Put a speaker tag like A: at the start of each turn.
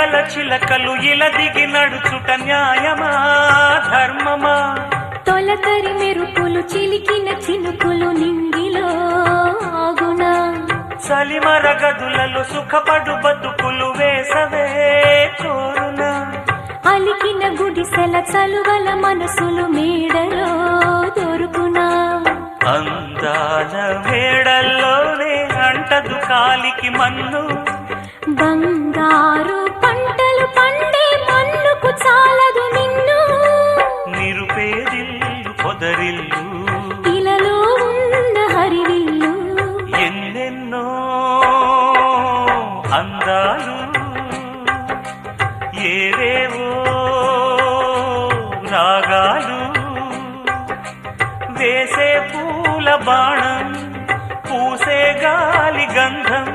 A: గల చిలకలు ఇలా దిగి నడుచుట న్యాయమా ధర్మమా?
B: తొలకరి మెరుపులు చిలికిన చినుకులు నింగిలో ఆగునా?
A: చలిమర గదులలో సుఖపడు బతుకులు వేసవే కోరునా?
B: అలికిన గుడిసెల చలువల మనసులు మేడలో దొరుకునా?
A: అందాల మేడల్లోనే అంటదు కాలికి మన్ను,
B: బంగారు పంటలు పండే మన్నుకు చాలదు నిన్ను.
A: నిరుపేదిల్లు పొదరిల్లు
B: ఇలలో ఉన్న హరివిల్లు
A: ఎన్నెన్నో అందాలు ఏవేవో రాగాలు వేసే పూల బాణం పూసే గాలి గంధం